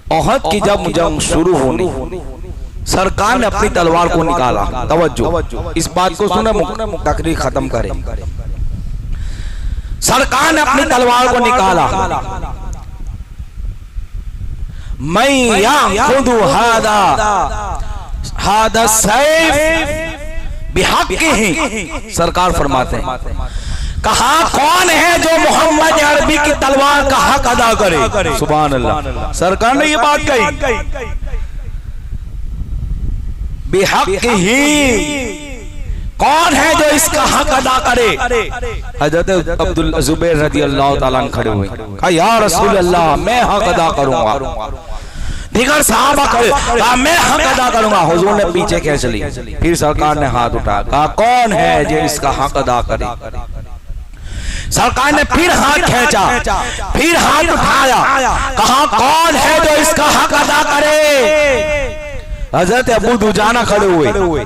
ओहद की जब जंग शुरू होनी, सरकार ने अपनी तलवार को निकाला। तवज्जो, इस बात को सुने, तकरीर खत्म करें। सरकार ने अपनी तलवार को निकाला। मैं याखुदु हादा सैफ बिहक़्क़िही, सरकार फरमाते हैं, कहा कौन है जो मोहम्मद अरबी की तलवार का हक अदा करे। सुभान अल्लाह, सरकार ने ये बात कही। बिहक़्क़िही, कौन है जो इसका हक अदा करे। हजरत अब्दुल जुबैर रज़ी अल्लाह ताला अन्हु खड़े हुए, कहा या रसूल अल्लाह, मैं हक अदा करूंगा। दीगर साहबा खड़े, कहा मैं हक अदा करूंगा। हुजूर ने पीछे खींच ली। फिर सरकार ने हाथ उठाया, कहा कौन है जो इसका हक अदा करे। सरकार ने फिर हाथ खींचा, फिर हाथ उठाया, कहा कौन है जो इसका हक अदा करे। हजरत अबू दुजाना खड़े हुए,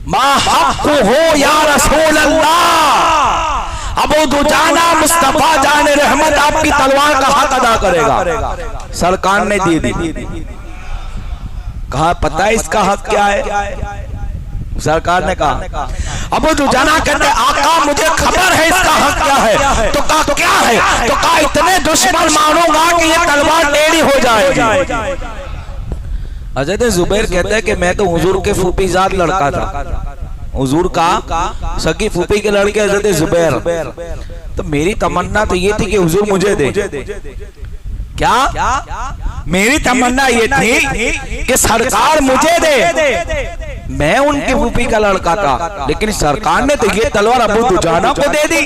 मा हक़्क़ुहु या रसूल अल्लाह। अबू दुजाना मुस्तफा जान रहमत आपकी तलवार का हक अदा करेगा। सरकार ने दे दी। कहा पता है इसका हक क्या है। सरकार ने कहा, अबू दुजाना कहते आका मुझे खबर है इसका हक क्या है। तो कहा क्या है। तो कहा इतने दुश्मन मारूंगा कि ये तलवार टेढ़ी हो जाएगी। हज़रत जुबैर कहते हैं कि मैं तो हुजूर के फूफीजाद लड़का था, हुजूर का सगी फूफी के लड़के हज़रत जुबैर। तो मेरी तमन्ना तो ये थी कि हुजूर मुझे दे। क्या मेरी तमन्ना ये थी कि सरकार मुझे दे, मैं उनकी फूफी का लड़का था, लेकिन सरकार ने तो ये तलवार अबू दुजाना को दे दी।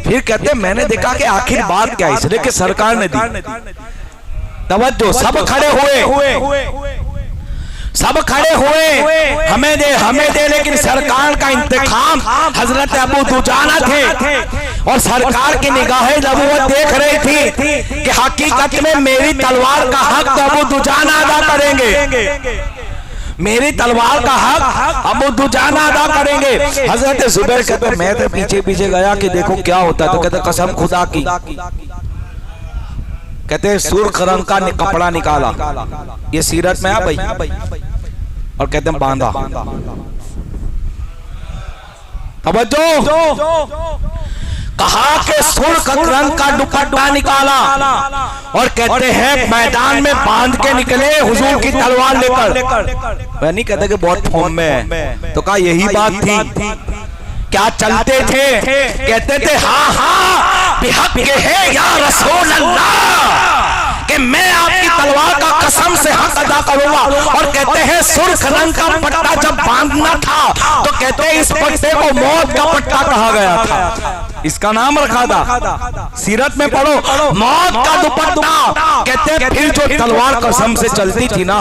फिर कहते मैंने देखा कि आखिर बात क्या है, इसलिए कि सरकार ने दी। तवज्जो, सब खड़े हुए, सब खड़े हुए, हमें दे, लेकिन सरकार का इंतखाब हजरत अबू दुजाना थे। और सरकार की निगाहें नबूवत देख रही थी कि हकीकत में मेरी तलवार का हक तो अबू दुजाना अदा करेंगे, मेरी तलवार का हक अबू दुजाना अदा करेंगे। हजरत जुबैर कहते मैं तो पीछे पीछे गया कि देखो क्या होता है। तो कहते कसम खुदा की, कहते सुर्ख रंग का कपड़ा निकाला, ये सीरत में आ भाई, और कहते हैं बांधा। तवज्जो, कहा कि सुर्ख रंग का दुपट्टा निकाला और कहते हैं मैदान में बांध के निकले हुजूर की तलवार लेकर। मैं नहीं कहता कि बहुत फॉर्म में है। तो कहा यही बात थी, क्या चलते थे। कहते थे हाँ बिहक़्क़िही है या रसूल अल्लाह, कि मैं आपकी तलवार का कसम से हक अदा करूंगा। और कहते हैं सुर्ख रंग का पट्टा जब बांधना था तो कहते हैं इस पट्टे को मौत का पट्टा कहा गया था, इसका नाम रखा था। सीरत में पढ़ो, मौत का दुपट्टा। कहते हैं फिर जो तलवार कसम से चलती थी ना,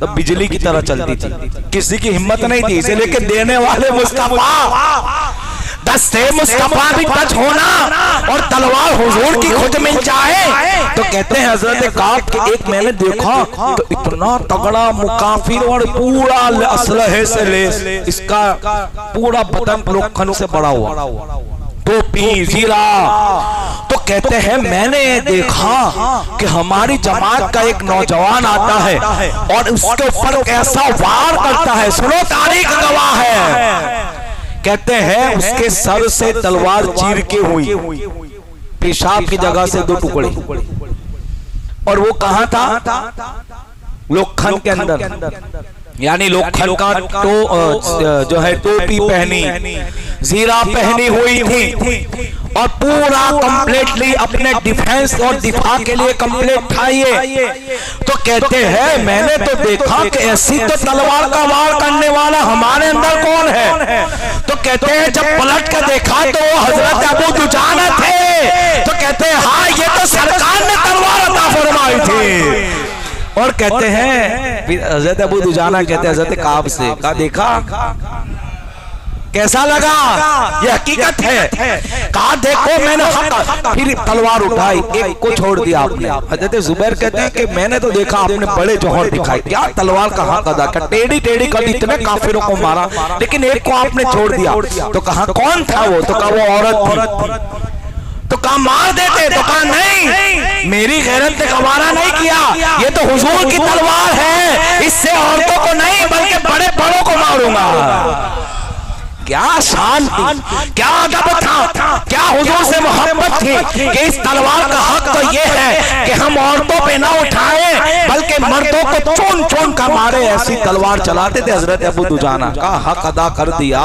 तो बिजली की तरह चलती थी, किसी की हिम्मत नहीं थी, इसे लेके देने वाले मुस्तफा, दस्ते मुस्तफा भी टच होना और तलवार हुजूर की खुद मिल जाए। तो कहते हैं हजरत काब के एक मैंने देखा तो इतना तगड़ा मुकाफिर और पूरा असलहे से लेस, इसका पूरा बदन लोखंड से बड़ा हुआ, टोपी जीरा। तो कहते हैं मैंने देखा कि हमारी जमात का एक नौजवान आता है और उसके ऊपर कैसा वार करता है, सुनो तारीख गवाह है। कहते हैं उसके सर से तलवार चीर के हुई, पेशाब की जगह से 2 टुकड़े। और वो कहां था, लोखंड के अंदर, यानी लोखंड का जो है टोपी पहनी, जीरा पहनी हुई थी और पूरा कंप्लीटली अपने डिफेंस और दिफा के लिए कंप्लीट था ये। तो कहते हैं मैंने तो देखा कि ऐसी तो तलवार का वार करने वाला हमारे अंदर कौन है। तो कहते हैं जब पलट कर देखा तो वो हजरत अबू दुजाना थे। तो कहते हैं हाँ ये तो सरकार ने तलवार अता फरमाई थी। और कहते हैं हजरत अबू दुजाना कहते हैं हजरत काब से, कहा देखा कैसा लगा, ये हकीकत है। कहा देखो मैंने हक, फिर तलवार उठाई, एक को छोड़ दिया आपने। हजरत जुबैर कहते हैं कि मैंने तो देखा आपने बड़े जौहर दिखाए, क्या तलवार का हक अदा कर, टेढ़ी टेढ़ी कर इतने काफिरों को मारा, लेकिन एक को आपने छोड़ दिया। तो कहा कौन था वो। तो कहा वो औरत थी। तो कहा मार देते, तो कहा नहीं, मेरी गैरत ने गवारा नहीं किया, ये तो हुजूर की तलवार है, इससे औरतों को नहीं बल्कि बड़े बड़ों को मारूंगा। क्या शान थी, क्या अदब था, क्या हुजूर से मोहब्बत थी कि इस तलवार का हक तो ये है कि हम औरतों पे ना उठाएं बल्कि मर्दों को चून चून का मारे। ऐसी तलवार चलाते थे हजरत अबू दुजाना का हक अदा कर दिया।